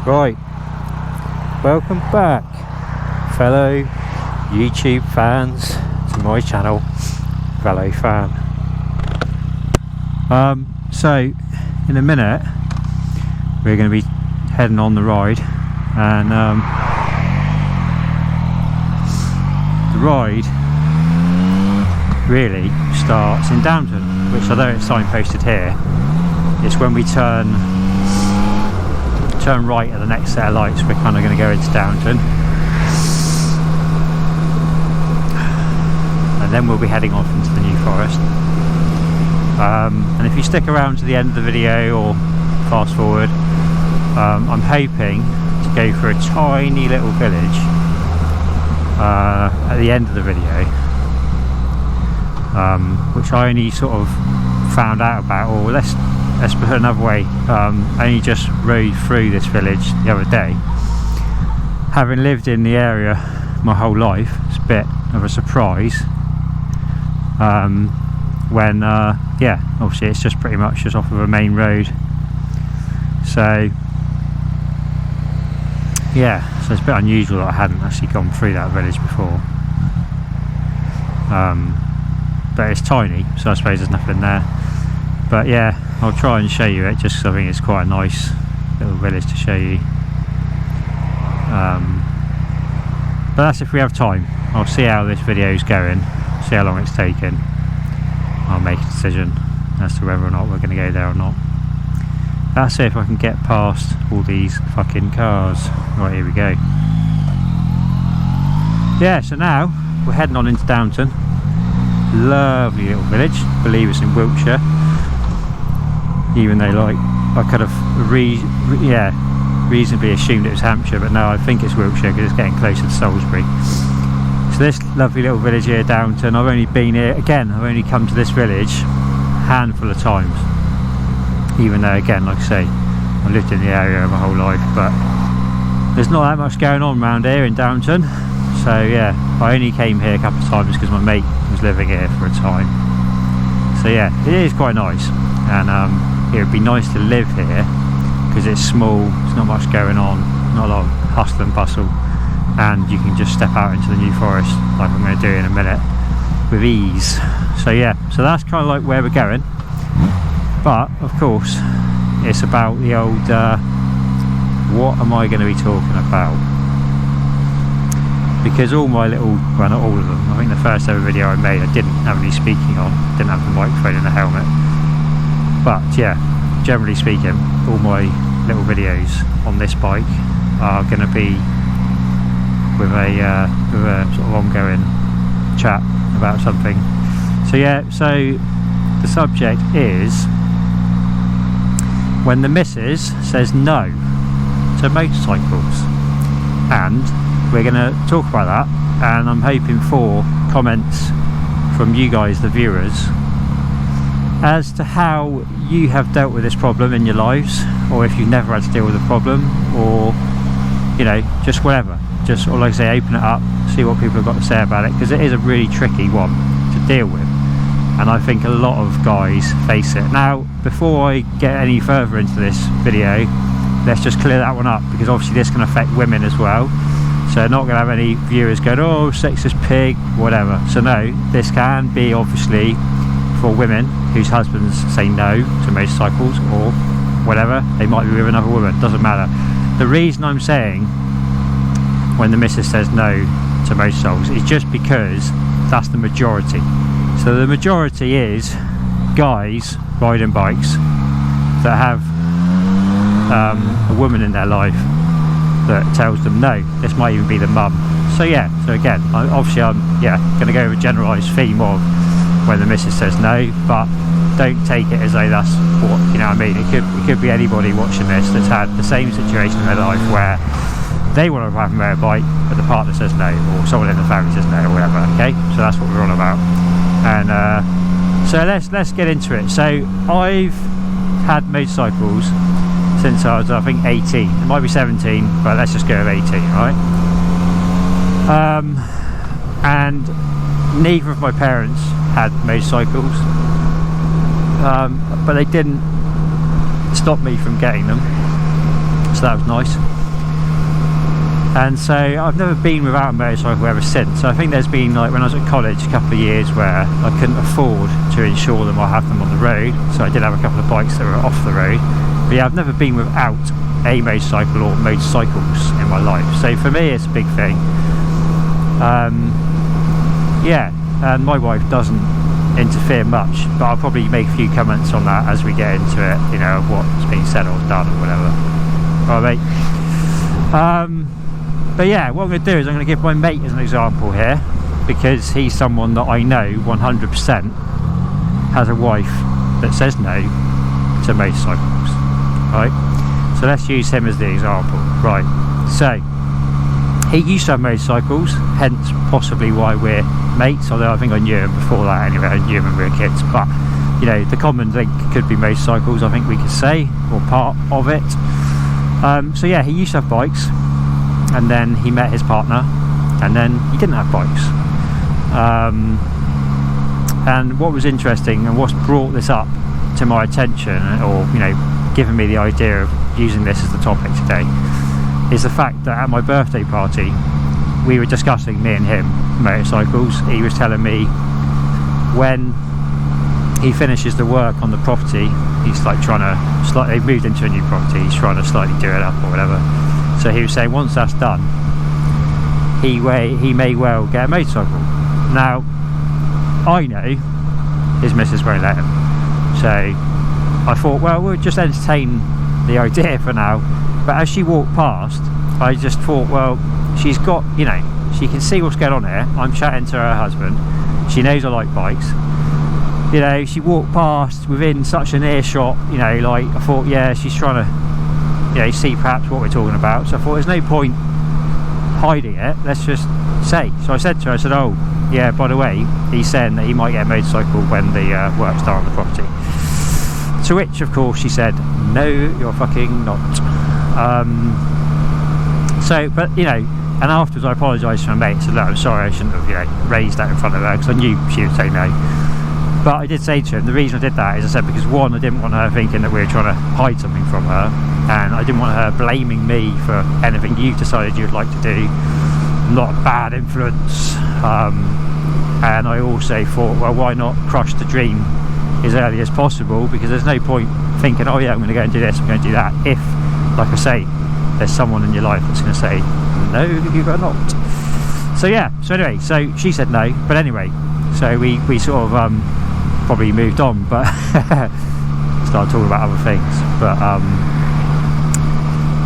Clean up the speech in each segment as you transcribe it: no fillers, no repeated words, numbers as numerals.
Right, welcome back fellow YouTube fans to my channel, fellow fan. So in a minute we're going to be heading on the ride, and the ride really starts in Downton, which although it's signposted here, it's when we turn right at the next set of lights. We're kind of going to go into Downton, and then we'll be heading off into the New Forest. And if you stick around to the end of the video or fast forward, I'm hoping to go for a tiny little village at the end of the video, which I only sort of found out about, or let's put it another way, I only just rode through this village the other day. Having lived in the area my whole life, it's a bit of a surprise when yeah, obviously it's just pretty much just off of a main road. So yeah, so it's a bit unusual that I hadn't actually gone through that village before, but it's tiny, so I suppose there's nothing there. But yeah, I'll try and show you it just because I think it's quite a nice little village to show you. But that's if we have time. I'll see how this video is going, see how long it's taken. I'll make a decision as to whether or not we're going to go there or not. That's it, if I can get past all these fucking cars. Right, here we go. Yeah, so now we're heading on into Downton. Lovely little village. I believe it's in Wiltshire. Even though, like, I could have reasonably assumed it was Hampshire, but no, I think it's Wiltshire because it's getting closer to Salisbury. So this lovely little village here, Downton, I've only been here, again, I've only come to this village a handful of times. Even though, again, like I say, I lived in the area my whole life, but there's not that much going on around here in Downton. So yeah, I only came here a couple of times because my mate was living here for a time. So yeah, it is quite nice, and it would be nice to live here because it's small, there's not much going on, not a lot of hustle and bustle, and you can just step out into the New Forest like I'm going to do in a minute with ease. So yeah, so that's kind of like where we're going. But of course it's about the old what am I going to be talking about, because all my little, well, not all of them, I think the first ever video I made I didn't have any speaking on, didn't have the microphone in the helmet. But yeah, generally speaking, all my little videos on this bike are going to be with a sort of ongoing chat about something. So yeah, so the subject is when the missus says no to motorcycles, and we're going to talk about that, and I'm hoping for comments from you guys, the viewers, as to how you have dealt with this problem in your lives, or if you've never had to deal with a problem, or you know, just whatever, just, or like I say, open it up, see what people have got to say about it, because it is a really tricky one to deal with, and I think a lot of guys face it. Now, before I get any further into this video, let's just clear that one up, because obviously this can affect women as well. So not going to have any viewers going, oh, sexist pig, whatever. So no, this can be obviously for women whose husbands say no to motorcycles or whatever. They might be with another woman, doesn't matter. The reason I'm saying when the missus says no to motorcycles is just because that's the majority. So the majority is guys riding bikes that have a woman in their life that tells them no. This might even be the mum. So yeah, so again, obviously I'm going to go with a generalised theme of when the missus says no, but don't take it as though that's what, you know what I mean. It could be anybody watching this that's had the same situation in their life where they want to have a motorbike but the partner says no, or someone in the family says no, or whatever. Okay, so that's what we're on about. And so let's get into it. So I've had motorcycles since I was, I think, 18. It might be 17, but let's just go with 18, right? And neither of my parents had motorcycles, but they didn't stop me from getting them, so that was nice. And so I've never been without a motorcycle ever since. So I think there's been, like when I was at college, a couple of years where I couldn't afford to insure them or have them on the road, so I did have a couple of bikes that were off the road. But yeah, I've never been without a motorcycle or motorcycles in my life, so for me it's a big thing. Yeah, and my wife doesn't interfere much, but I'll probably make a few comments on that as we get into it, you know, what's being said or done or whatever. Alright, mate. But yeah, what I'm going to do is I'm going to give my mate as an example here, because he's someone that I know 100% has a wife that says no to motorcycles. Right, so let's use him as the example. Right, so he used to have motorcycles, hence possibly why we're mates, although I think I knew him before that anyway. I knew him when we were kids, but you know, the common link could be motorcycles, I think we could say, or part of it. So yeah, he used to have bikes, and then he met his partner, and then he didn't have bikes. And what was interesting, and what's brought this up to my attention, or you know, given me the idea of using this as the topic today, is the fact that at my birthday party we were discussing, me and him, motorcycles. He was telling me when he finishes the work on the property, he's like trying to they've moved into a new property, he's trying to slightly do it up or whatever. So he was saying once that's done, he may well get a motorcycle. Now I know his missus won't let him, so I thought, well, we'll just entertain the idea for now. But as she walked past, I just thought, well, she's got, you know, she can see what's going on here. I'm chatting to her husband, she knows I like bikes, you know, she walked past within such an earshot, you know, like I thought, yeah, she's trying to, you know, see perhaps what we're talking about. So I thought there's no point hiding it, let's just say. So I said to her, I said, oh yeah, by the way, he's saying that he might get a motorcycle when the work's done on the property. To which of course she said, no, you're fucking not. So, but you know, and afterwards I apologised to my mate, said, look, I'm sorry, I shouldn't have, you know, raised that in front of her, because I knew she would say no. But I did say to him, the reason I did that is, I said, because one, I didn't want her thinking that we were trying to hide something from her, and I didn't want her blaming me for anything you've decided you'd like to do. I'm not a bad influence. And I also thought, well, why not crush the dream as early as possible, because there's no point thinking, oh yeah, I'm going to go and do this, I'm going to do that, if, like I say, there's someone in your life that's going to say, no, you better not. So yeah, so anyway, so she said no, but anyway, so we sort of probably moved on, but started talking about other things, but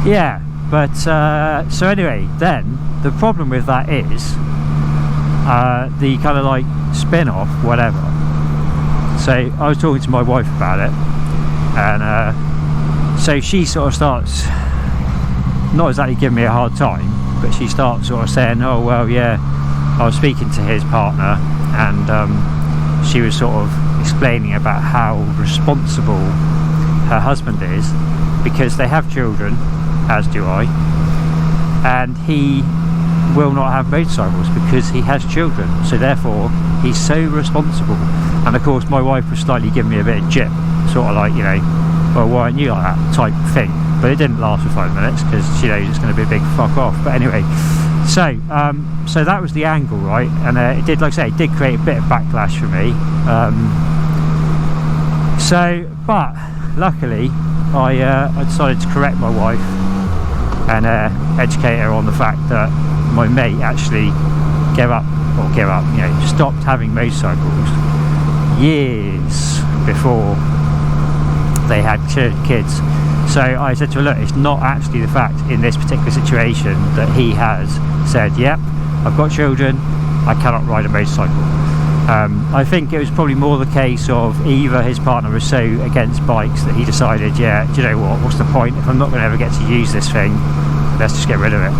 yeah, but so anyway, then the problem with that is the kind of like spin-off, whatever. So I was talking to my wife about it, and so she sort of starts, not exactly giving me a hard time, but she starts sort of saying, oh well, yeah, I was speaking to his partner, and she was sort of explaining about how responsible her husband is, because they have children, as do I, and he will not have motorcycles because he has children, so therefore he's so responsible. And of course my wife was slightly giving me a bit of jip, sort of like, you know, well, why aren't you like that type thing, but it didn't last for 5 minutes because she knows it's going to be a big fuck off. But anyway, so so that was the angle, right? And it did, like I say, it did create a bit of backlash for me. So, but luckily I decided to correct my wife and educate her on the fact that my mate actually you know, stopped having motorcycles years before they had kids. So I said to her, look, it's not actually the fact in this particular situation that he has said, yep, I've got children, I cannot ride a motorcycle. I think it was probably more the case of either his partner was so against bikes that he decided, yeah, do you know what's the point, if I'm not going to ever get to use this thing, let's just get rid of it.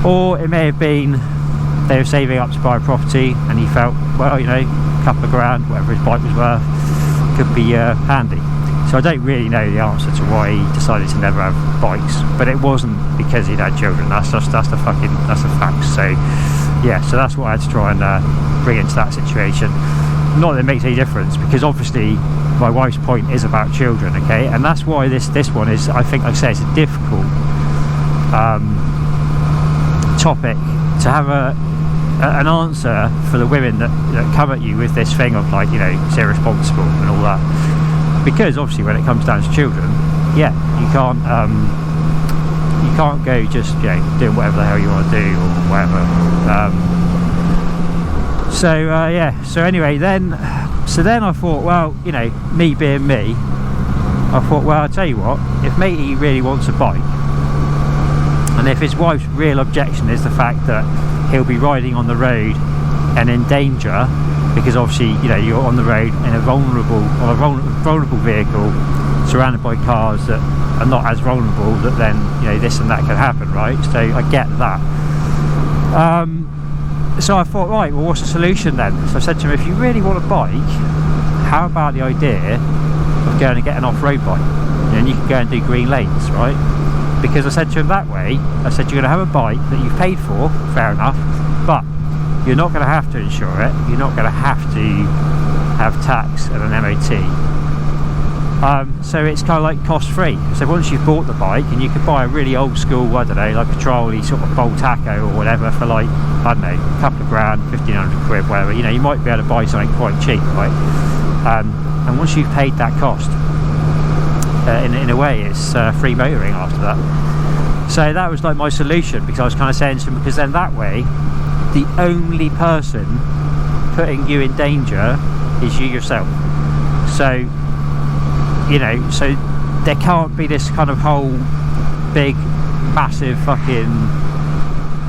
Or it may have been they were saving up to buy a property and he felt, well, you know, a couple of grand, whatever his bike was worth, could be handy. So I don't really know the answer to why he decided to never have bikes, but it wasn't because he'd had children. That's the fact. So yeah, so that's what I had to try and bring into that situation. Not that it makes any difference, because obviously my wife's point is about children, okay, and that's why this one is, I think, like I say, it's a difficult topic to have an answer for the women that come at you with this thing of like, you know, it's irresponsible and all that, because obviously when it comes down to children, yeah, you can't go just, you know, doing whatever the hell you want to do or whatever. Yeah, so anyway, then I thought, well, you know, me being me, I thought, well, I'll tell you what, if matey really wants a bike, and if his wife's real objection is the fact that he'll be riding on the road and in danger, because obviously, you know, you're on the road in a vulnerable vehicle surrounded by cars that are not as vulnerable, that then, you know, this and that can happen, right? So I get that. So I thought, right, well, what's the solution then? So I said to him, if you really want a bike, how about the idea of going and get an off-road bike, and you can go and do green lanes, right? Because I said to him that way, I said, you're going to have a bike that you've paid for, fair enough, but you're not going to have to insure it, you're not going to have to have tax and an MOT. So it's kind of like cost free. So once you've bought the bike, and you could buy a really old school, I don't know, like a trolley sort of Boltaco or whatever for like, I don't know, a couple of grand, 1,500 quid, whatever, you know, you might be able to buy something quite cheap, right? And once you've paid that cost, in a way it's free motoring after that. So that was like my solution, because I was kind of saying to him, because then that way the only person putting you in danger is you yourself. So, you know, so there can't be this kind of whole big massive fucking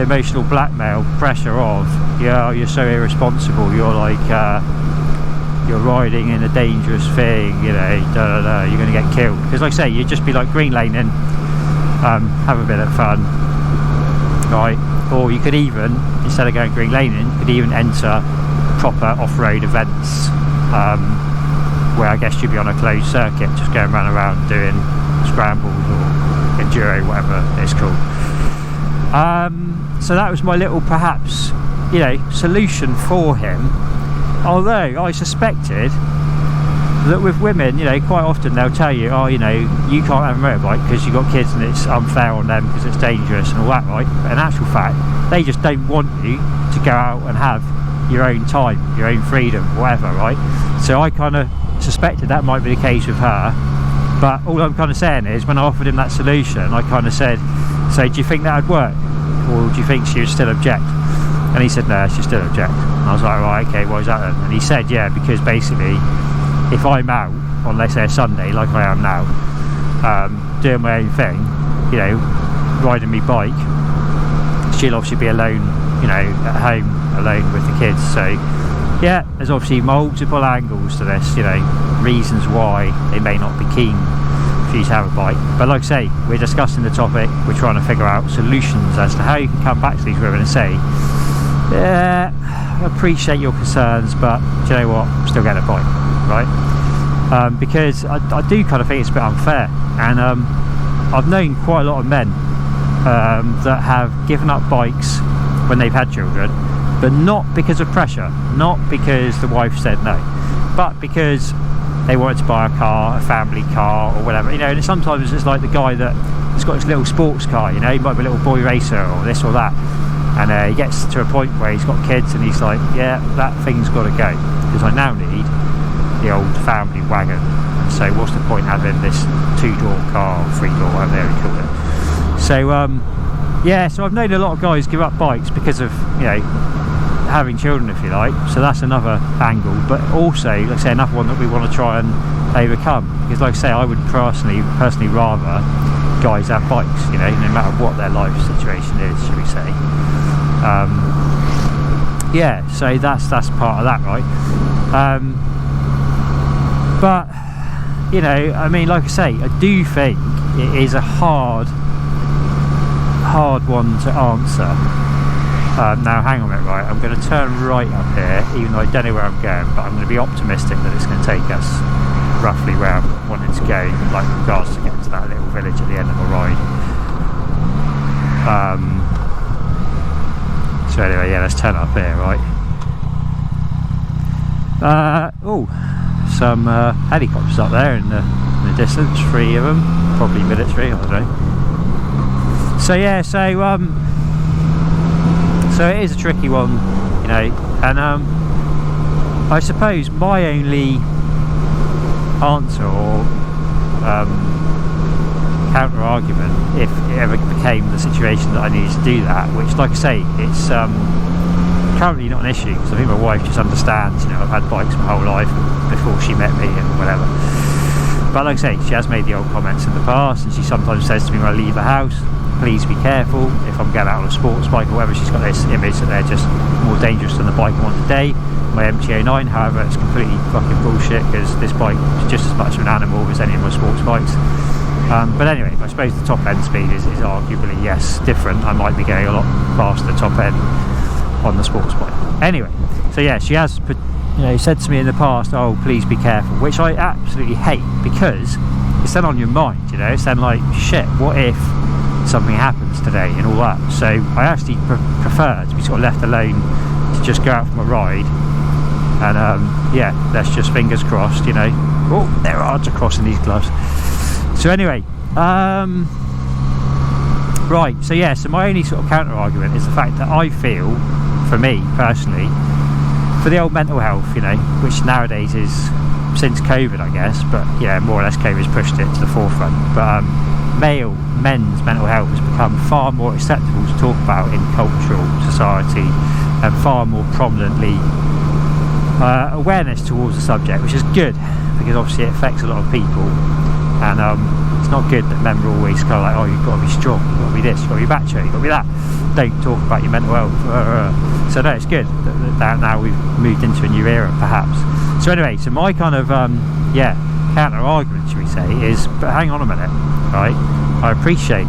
emotional blackmail pressure of, yeah, you're so irresponsible, you're like you're riding in a dangerous thing, you know, you're going to get killed. Because like I say, you'd just be like green laning, have a bit of fun, right? Or you could even, instead of going green laning, you could even enter proper off-road events, where I guess you'd be on a closed circuit, just going around doing scrambles or enduro, whatever it's called. So that was my little, perhaps, you know, solution for him. Although I suspected that with women, you know, quite often they'll tell you, oh, you know, you can't have a motorbike because you've got kids and it's unfair on them because it's dangerous and all that, right? But in actual fact, they just don't want you to go out and have your own time, your own freedom, whatever, right? So I kind of suspected that might be the case with her. But all I'm kind of saying is, when I offered him that solution, I kind of said, so do you think that would work? Or do you think she would still object? And he said, no, she'd still object. And I was like, right, okay, why is that then? And he said, yeah, because basically, if I'm out on, let's say, a Sunday, like I am now, doing my own thing, you know, riding my bike, she'll obviously be alone, you know, at home, alone with the kids. So, yeah, there's obviously multiple angles to this, you know, reasons why they may not be keen for you to have a bike. But like I say, we're discussing the topic, we're trying to figure out solutions as to how you can come back to these women and say, yeah, I appreciate your concerns, but do you know what, I'm still getting a bike, right? Because I do kind of think it's a bit unfair, and I've known quite a lot of men that have given up bikes when they've had children, but not because of pressure, not because the wife said no, but because they wanted to buy a car, a family car or whatever, you know. And sometimes it's like the guy that has got his little sports car, you know, he might be a little boy racer or this or that, and he gets to a point where he's got kids and he's like, yeah, that thing's got to go, because I now need the old family wagon. So what's the point having this 2-door car or 3-door, whatever they call it. So yeah, so I've known a lot of guys give up bikes because of, you know, having children, if you like. So that's another angle, but also, like I say, another one that we want to try and overcome, because like I say, I would personally rather guys have bikes, you know, no matter what their life situation is, shall we say. Yeah, so that's part of that, right? But you know, I mean, like I say, I do think it is a hard one to answer. Now hang on a minute, right, I'm going to turn right up here, even though I don't know where I'm going, but I'm going to be optimistic that it's going to take us roughly where I'm wanting to go, like regards to getting to that little village at the end of the ride. So anyway, yeah, let's turn up here, right. Oh, some helicopters up there in the distance, 3 of them, probably military, I don't know. So yeah, so So it is a tricky one, you know, and I suppose my only answer or counter argument, if it ever became the situation that I needed to do that, which, like I say, it's currently not an issue, because I think my wife just understands, you know, I've had bikes my whole life before she met me and whatever. But like I say, she has made the old comments in the past, and she sometimes says to me when I leave the house, please be careful if I'm getting out on a sports bike or whatever. She's got this image that they're just more dangerous than the bike I'm on today, my MT-09. However, it's completely fucking bullshit, because this bike is just as much of an animal as any of my sports bikes. But anyway, I suppose the top end speed is arguably, yes, different. I might be going a lot faster top end on the sports bike. Anyway, so yeah, she has, you know, said to me in the past, oh, please be careful, which I absolutely hate, because it's then on your mind, you know. It's then like, shit, what if something happens today and all that? So I actually prefer to be sort of left alone, to just go out for my ride, and yeah, let's just fingers crossed, you know. Oh, they're hard to cross in these gloves. So anyway, right, so yeah, so my only sort of counter argument is the fact that I feel, for me personally, for the old mental health, you know, which nowadays is since COVID, I guess, but yeah, more or less COVID's pushed it to the forefront. But men's mental health has become far more acceptable to talk about in cultural society, and far more prominently awareness towards the subject, which is good, because obviously it affects a lot of people. And it's not good that men are always kind of like, oh, you've got to be strong, you've got to be this, you've got to be macho, you've got to be that, don't talk about your mental health. So no, it's good that now we've moved into a new era, perhaps. So anyway, so my kind of yeah, counter argument, should we say, is, but hang on a minute, right? I appreciate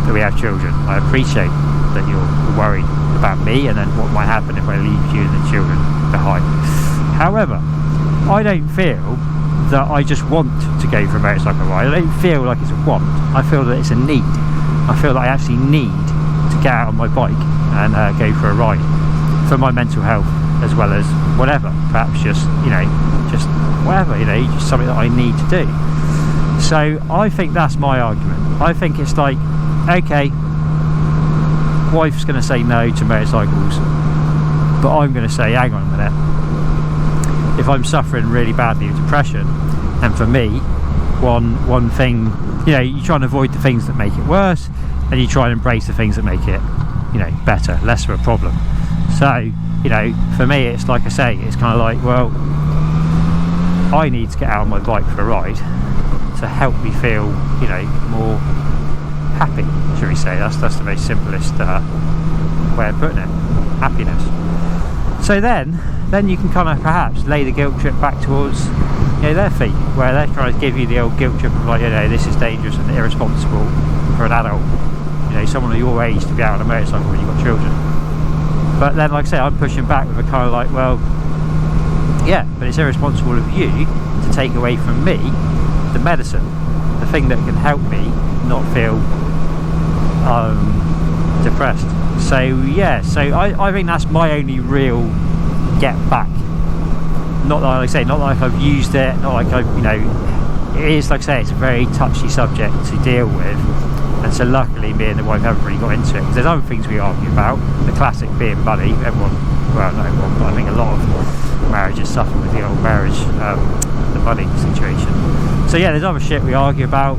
that we have children, I appreciate that you're worried about me and then what might happen if I leave you and the children behind. However, I don't feel that I just want to go for a motorcycle ride. I don't feel like it's a want, I feel that it's a need. I feel that I actually need to get out on my bike and go for a ride, for my mental health, as well as whatever, perhaps just, you know, just whatever, you know, just something that I need to do. So I think that's my argument. I think it's like, okay, wife's going to say no to motorcycles, but I'm going to say, hang on a minute, if I'm suffering really badly with depression, and for me, one thing, you know, you try and avoid the things that make it worse, and you try and embrace the things that make it, you know, better, less of a problem. So, you know, for me, it's like I say, it's kind of like, well, I need to get out on my bike for a ride to help me feel, you know, more happy, should we say. That's the most simplest way of putting it, happiness. So then you can kind of perhaps lay the guilt trip back towards, you know, their feet, where they're trying to give you the old guilt trip of like, you know, this is dangerous and irresponsible for an adult, you know, someone of your age, to be out on a motorcycle when you've got children. But then, like I say, I'm pushing back with a kind of like, well, yeah, but it's irresponsible of you to take away from me the medicine, the thing that can help me not feel depressed. So yeah, so I think that's my only real get back. Not like I say, not like I've used it, not like I've, you know, it is, like I say, it's a very touchy subject to deal with, and so luckily me and the wife haven't really got into it, because there's other things we argue about, the classic being money. Everyone, well, not everyone, but I think a lot of marriages suffer with the old marriage, the money situation. So yeah, there's other shit we argue about,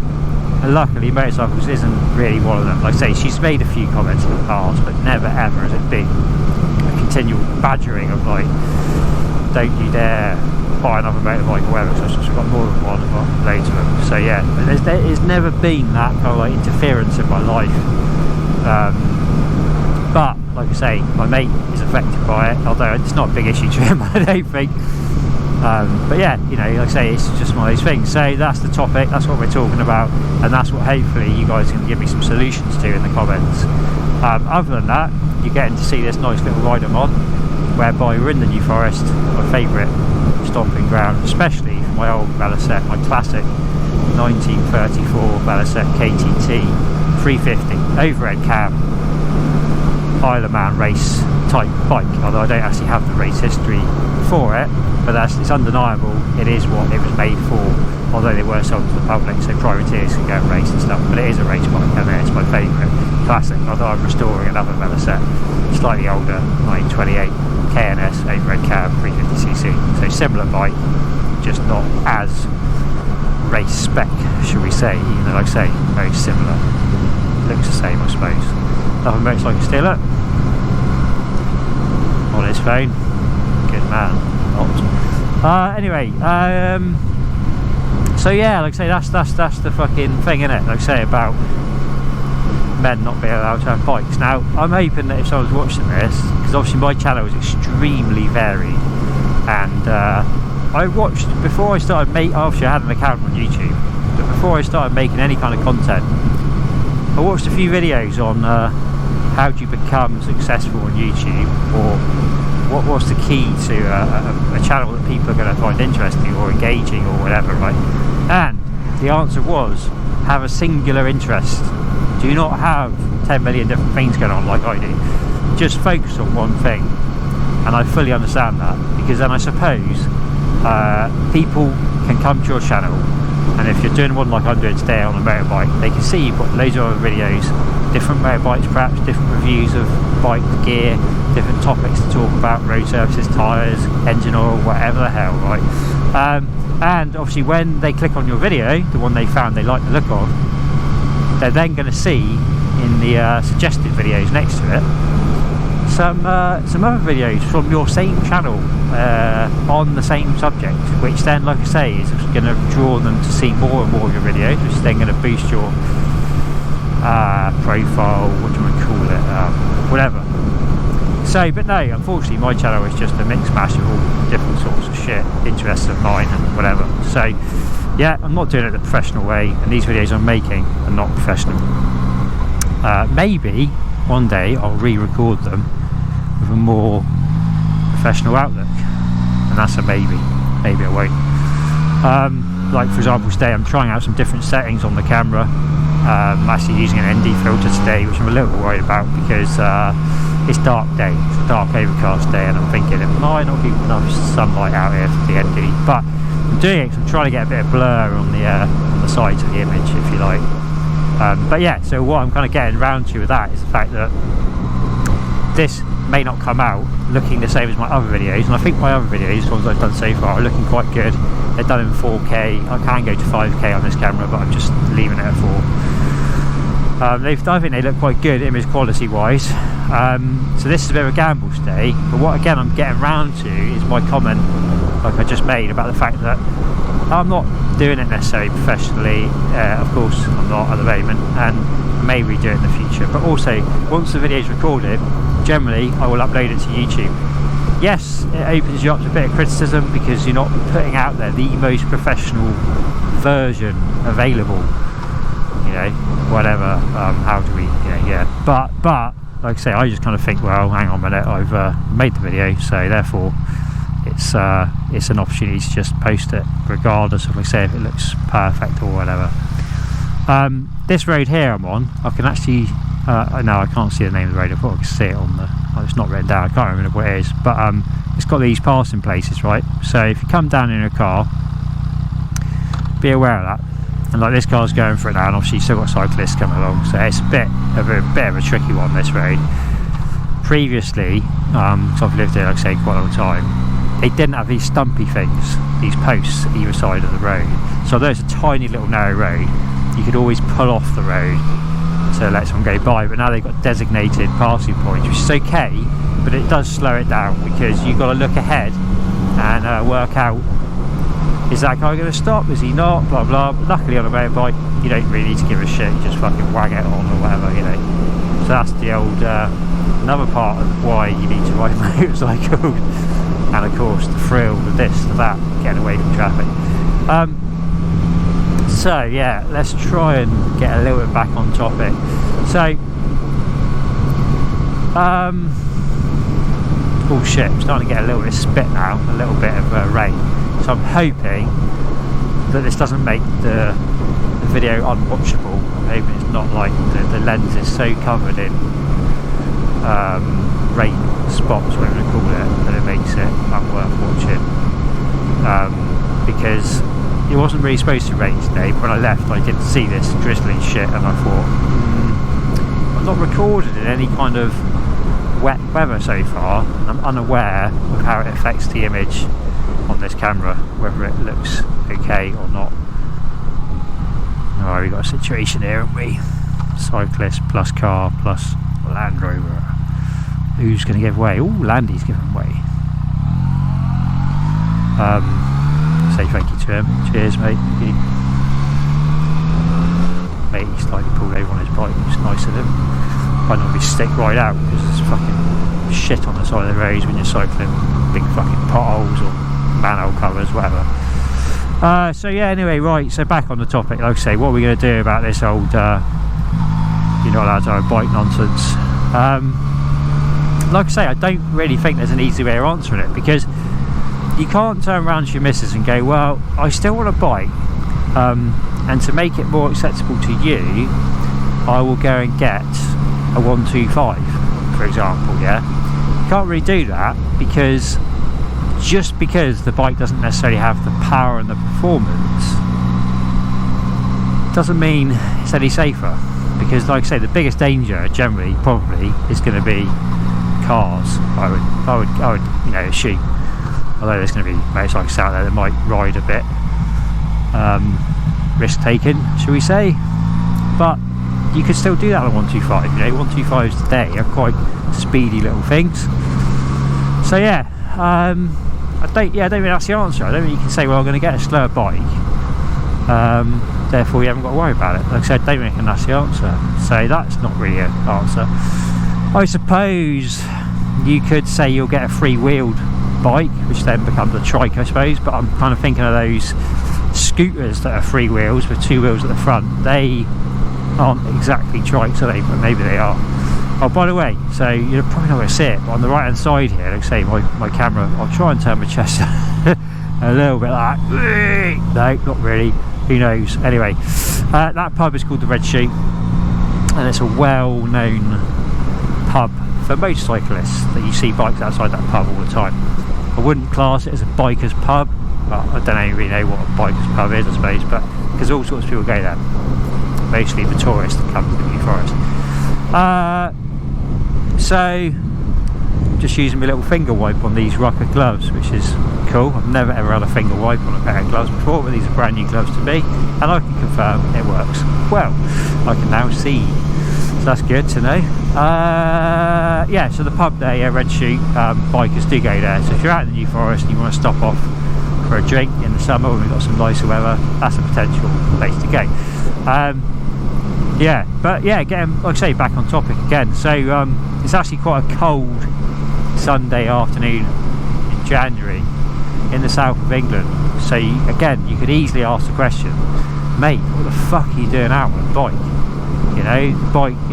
and luckily motorcycles isn't really one of them. Like I say, she's made a few comments in the past, but never ever has it been a continual badgering of like, don't you dare buy another motorbike or whatever. So I've got more than one, I've got loads of them. So yeah, there's never been that kind of like interference in my life. But like I say, my mate is affected by it, although it's not a big issue to him, I don't think. But yeah, you know, like I say, it's just one of those things. So that's the topic, that's what we're talking about, and that's what hopefully you guys can give me some solutions to in the comments. Other than that, you're getting to see this nice little ride I'm on, whereby we're in the New Forest, my favourite stomping ground, especially for my old Balasette, my classic 1934 Balasette KTT 350 overhead cam Isle of Man race type bike, although I don't actually have the race history for it, but it's undeniable it is what it was made for, although they were sold to the public so privateers can go and race and stuff. But it is a race bike, and it's my favourite. classic, although I'm restoring another leather set, slightly older, 1928 KNS 8 cab 350cc, so similar bike, just not as race spec, should we say, even though, like I say, very similar, looks the same I suppose. Another motorcycle still up on his phone, good man. Anyway, so yeah, like I say, that's the fucking thing, innit? Like I say, about men not being allowed to have bikes. Now, I'm hoping that if someone's watching this, because obviously my channel is extremely varied, and I watched, before I started obviously I had an account on YouTube, but before I started making any kind of content, I watched a few videos on how do you become successful on YouTube, or what's the key to a channel that people are going to find interesting or engaging or whatever, right? And the answer was, have a singular interest. Do not have 10 million different things going on like I do. Just focus on one thing. And I fully understand that, because then I suppose people can come to your channel, and if you're doing one like I'm doing today on a motorbike, they can see you've got loads of other videos, different motorbikes perhaps, different reviews of bike gear, different topics to talk about, road services, tyres, engine oil, whatever the hell, right? And obviously when they click on your video, the one they found they like the look of, they're then going to see in the suggested videos next to it some other videos from your same channel on the same subject, which then, like I say, is going to draw them to see more and more of your videos, which is then going to boost your profile, what do you want to call it, whatever. So, but no, unfortunately my channel is just a mixed mash of all different sorts of shit, interests of mine and whatever. So yeah, I'm not doing it the professional way, and these videos I'm making are not professional. Maybe one day I'll re-record them with a more professional outlook, and that's a maybe. Maybe I won't. Like for example, today I'm trying out some different settings on the camera. I'm actually using an ND filter today, which I'm a little bit worried about, because it's dark day, it's a dark overcast day, and I'm thinking it might not be enough sunlight out here for the ND, but I'm doing it because I'm trying to get a bit of blur on the sides of the image, if you like. But yeah, so what I'm kind of getting round to with that is the fact that this may not come out looking the same as my other videos, and I think my other videos, the ones I've done so far, are looking quite good. They're done in 4K. I can go to 5K on this camera, but I'm just leaving it at 4. I think they look quite good image quality wise. So this is a bit of a gamble today, but what again I'm getting round to is my comment like I just made about the fact that I'm not doing it necessarily professionally. Of course I'm not at the moment, and may redo it in the future, but also once the video is recorded, generally I will upload it to YouTube. Yes, it opens you up to a bit of criticism because you're not putting out there the most professional version available, you know, whatever. How do we, yeah. But like I say, I just kind of think, well, hang on a minute, I've made the video, so therefore it's an opportunity to just post it, regardless of, like I say, if it looks perfect or whatever. This road here I'm on, I can actually no, I can't see the name of the road. I thought I could see it on the, it's not written down, I can't remember what it is, but it's got these passing places, right? So if you come down in a car, be aware of that. And like this car's going for it now, and obviously you've still got cyclists coming along, so it's a bit of a tricky one, this road. Previously, because I've lived here, like I say, quite a long time, they didn't have these stumpy things, these posts either side of the road. So although it's a tiny little narrow road, you could always pull off the road to let someone go by, but now they've got designated passing points, which is okay, but it does slow it down, because you've got to look ahead and work out, is that guy going to stop, is he not, blah blah. But luckily on a motorbike you don't really need to give a shit, you just fucking wag it on or whatever, you know. So that's the old another part of why you need to ride motorcycles, and of course the thrill, the this, the that, getting away from traffic. So yeah, let's try and get a little bit back on topic. So oh shit, I'm starting to get a little bit of spit now, a little bit of rain, so I'm hoping that this doesn't make the video unwatchable. I'm hoping it's not like the lens is so covered in rain spots, whatever you call it, that it makes it unworth watching, because it wasn't really supposed to rain today, but when I left I didn't see this drizzling shit, and I thought, I I've not recorded in any kind of wet weather so far, and I'm unaware of how it affects the image on this camera, whether it looks okay or not. Oh, we've got a situation here, haven't we? Cyclist plus car plus Land Rover. Who's going to give way? Oh, Landy's giving way. Say thank you to him. Cheers, mate. Thank you. Mate, he slightly pulled over on his bike, which is nice of him. Might not be stick right out because there's fucking shit on the side of the roads when you're cycling. Big fucking potholes or manhole covers, whatever. So yeah, anyway, right, so back on the topic. Like I say, what are we going to do about this old you're not allowed to have bike nonsense? Like I say, I don't really think there's an easy way of answering it, because you can't turn around to your missus and go, well, I still want a bike, and to make it more acceptable to you, I will go and get a 125, for example. Yeah, you can't really do that, because just because the bike doesn't necessarily have the power and the performance doesn't mean it's any safer. Because like I say, the biggest danger generally probably is going to be cars. I would you know, assume. Although there's going to be motorcyclists out there that might ride a bit risk taking, shall we say, but you could still do that on a 125. You know, 125s today are quite speedy little things. So yeah, I don't think that's the answer. I don't think you can say, well, I'm going to get a slower bike, therefore you haven't got to worry about it. Like I said, I don't reckon that's the answer. So that's not really an answer. I suppose you could say you'll get a free-wheeled bike, which then becomes a trike, I suppose, but I'm kind of thinking of those scooters that are free wheels with two wheels at the front. They aren't exactly trikes, are they? But maybe they are. Oh, by the way, so you're probably not going to see it, but on the right hand side here, like I say, my camera, I'll try and turn my chest a little bit like that. No, not really. Who knows? Anyway, that pub is called the Red Shoe, and it's a well-known pub for motorcyclists that you see bikes outside that pub all the time. I wouldn't class it as a biker's pub. Well, I don't really know what a biker's pub is, I suppose, but because all sorts of people go there, mostly the tourists that come to the New Forest. So just using my little finger wipe on these Rucker gloves, which is cool. I've never ever had a finger wipe on a pair of gloves before, but these are brand new gloves to me, and I can confirm it works well. I can now see, so that's good to know. Yeah, so the pub there, yeah, Red Shoe, bikers do go there. So if you're out in the New Forest and you want to stop off for a drink in the summer when we've got some nicer weather, that's a potential place to go. Yeah, but yeah, getting, like I say, back on topic again. So it's actually quite a cold Sunday afternoon in January in the south of England. So again, you could easily ask the question, mate, what the fuck are you doing out on a bike? You know, bike.